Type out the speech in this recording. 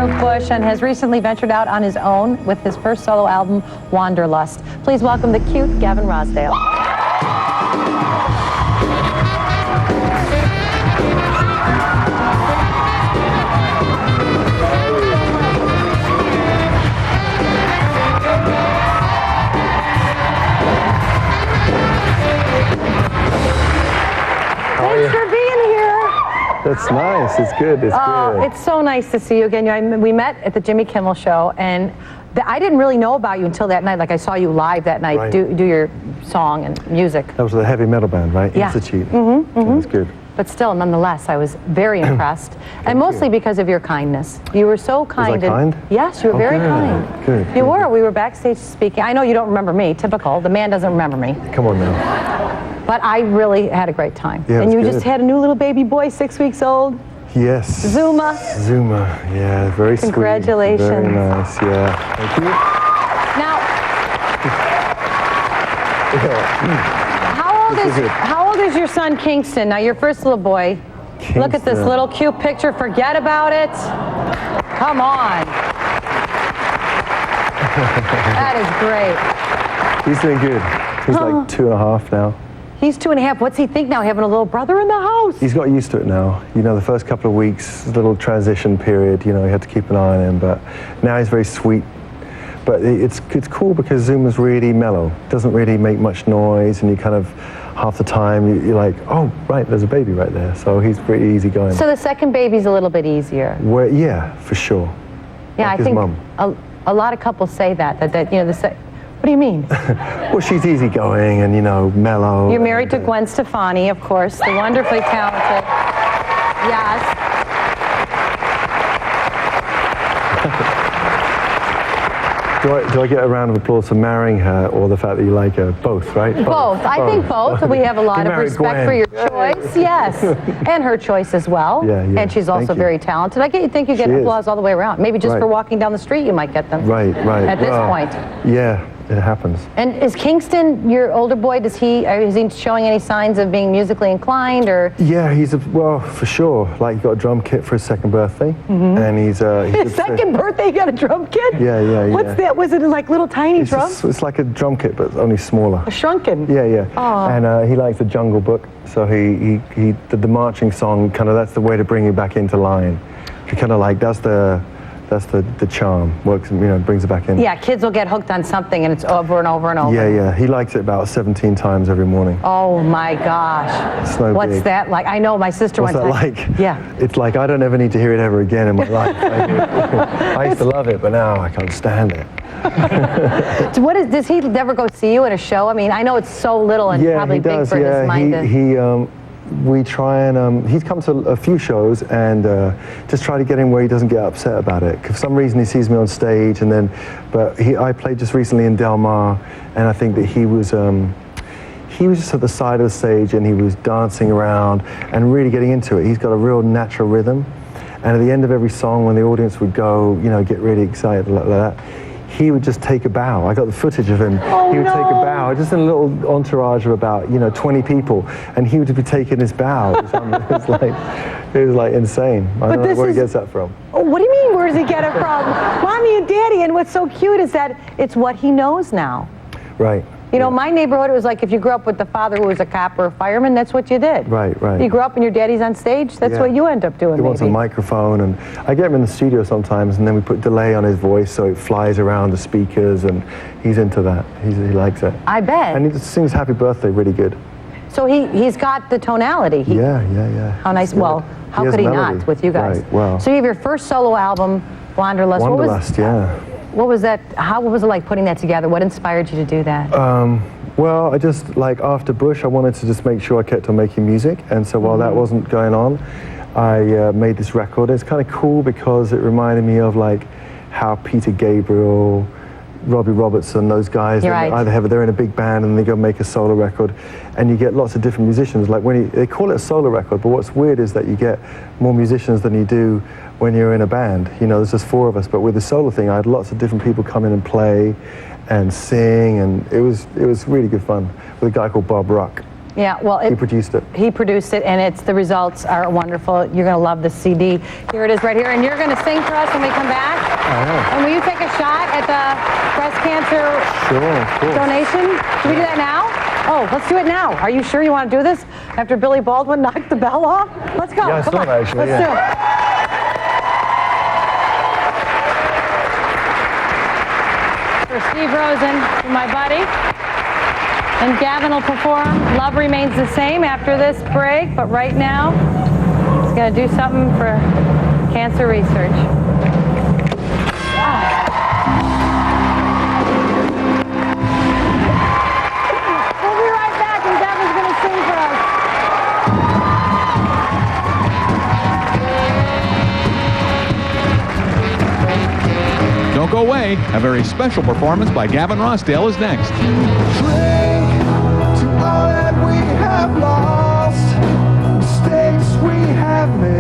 Bush and has recently ventured out on his own with his first solo album, Wanderlust. Please welcome the cute Gavin Rossdale. Thanks for being here. That's nice. It's good. It's good. It's so nice to see you again. We met at the Jimmy Kimmel show, and I didn't really know about you until that night. Like, I saw you live that night, Right. do your song and music. That was the heavy metal band, right? Yeah. Institute. That's good. But still, nonetheless, I was very impressed, and mostly because of your kindness. You were so kind. Was I kind? Yes, you were very good. kind. Good. You were. We were backstage speaking. I know you don't remember me. Typical. The man doesn't remember me. Come on now. But I really had a great time. Yeah, and you good. just had a new little baby boy, 6 weeks old. Yes. Zuma. Zuma. Yeah, very sweet. Congratulations. Very nice. Yeah. Thank you. Now, Yeah. how old is your son Kingston? Now, your first little boy. Look at this Kingston. little cute picture. Forget about it. Come on. That is great. He's doing good. He's like 2.5 now. He's 2.5. What's he think now, having a little brother in the house? He's got used to it now. You know, the first couple of weeks, little transition period, you know, you had to keep an eye on him, but now he's very sweet. But it's cool because Zuma's really mellow. Doesn't really make much noise, and you kind of, half the time, you're like, oh, right, there's a baby right there. So he's pretty easygoing. So the second baby's a little bit easier. Yeah, for sure. Yeah, Like I his think mum. a lot of couples say that you know, what do you mean? Well, she's easygoing and, you know, mellow. You're married to Gwen Stefani, of course, the wonderfully talented. Yes. Do I get a round of applause for marrying her or the fact that you like her? Both, right? Both. I think both. We have a lot You of married respect Gwen. for your choice. Yes. And her choice as well. Yeah, yeah. And she's also Thank you. very talented. Think you get She is. applause all the way around. Maybe just Right. for walking down the street you might get them. Right. At this point. Yeah, it happens. And is Kingston, your older boy, is he showing any signs of being musically inclined, or? Yeah, well, for sure. Like, he got a drum kit for his second birthday, and he's His second birthday, you got a drum kit? Yeah. What's that? Was it like little tiny drums? It's like a drum kit, but only smaller. A shrunken? Yeah. Aw. And he likes the Jungle Book, so he did the marching song. Kind of, that's the way to bring you back into line. He kind of like that's the charm. Works, you know, brings it back in. Yeah, kids will get hooked on something and it's over and over and over. Yeah. He likes it about 17 times every morning. Oh my gosh. It's no What's big. that like? I know my sister What's one that time. like? Yeah. It's like I don't ever need to hear it ever again in my life. I used to love it, but now I can't stand it. So does he ever go see you at a show? I mean, I know it's so little and probably he does. big for his mind. We try and he's come to a few shows and just try to get him where he doesn't get upset about it. For some reason he sees me on stage, and then, I played just recently in Del Mar, and I think that he was just at the side of the stage and he was dancing around and really getting into it. He's got a real natural rhythm, and at the end of every song, when the audience would go, you know, get really excited like that, he would just take a bow. I got the footage of him. Oh, he would no. take a bow, just in a little entourage of about, 20 people, and he would be taking his bow. It was like insane. I don't know where he gets that from. Oh, what do you mean, where does he get it from? Mommy and Daddy, and what's so cute is that it's what he knows now. Right. You know, my neighborhood, it was like if you grew up with the father who was a cop or a fireman, that's what you did. Right. You grew up and your daddy's on stage, that's what you end up doing. He wants a microphone, and I get him in the studio sometimes, and then we put delay on his voice so it flies around the speakers, and he's into that. He likes it. I bet. And he just sings Happy Birthday really good. So he's got the tonality. Yeah. How nice. Well, how could he not with you guys? Right, well. So you have your first solo album, Wanderlust. Wanderlust, What was that? What was it like putting that together? What inspired you to do that? Well, I just, like, after Bush, I wanted to just make sure I kept on making music, and so while that wasn't going on, I made this record. It's kind of cool because it reminded me of, like, how Peter Gabriel, Robbie Robertson, those guys, they're in a big band and they go make a solo record, and you get lots of different musicians. Like, they call it a solo record, but what's weird is that you get more musicians than you do when you're in a band. You know, there's just 4 of us, but with the solo thing, I had lots of different people come in and play and sing, and it was really good fun with a guy called Bob Ruck. Yeah, well, He produced it. He produced it, and the results are wonderful. You're going to love the CD. Here it is right here, and you're going to sing for us when we come back. And will you take a shot at the breast cancer donation? Should we do that now? Oh, let's do it now. Are you sure you want to do this after Billy Baldwin knocked the bell off? Let's go. Yeah, I Come saw on. that actually, Let's do it. For Steve Rosen, my buddy. And Gavin will perform Love Remains the Same after this break, but right now, he's going to do something for cancer research. We'll be right back, and Gavin's going to sing for us. Don't go away. A very special performance by Gavin Rossdale is next. Drink to all that we have lost.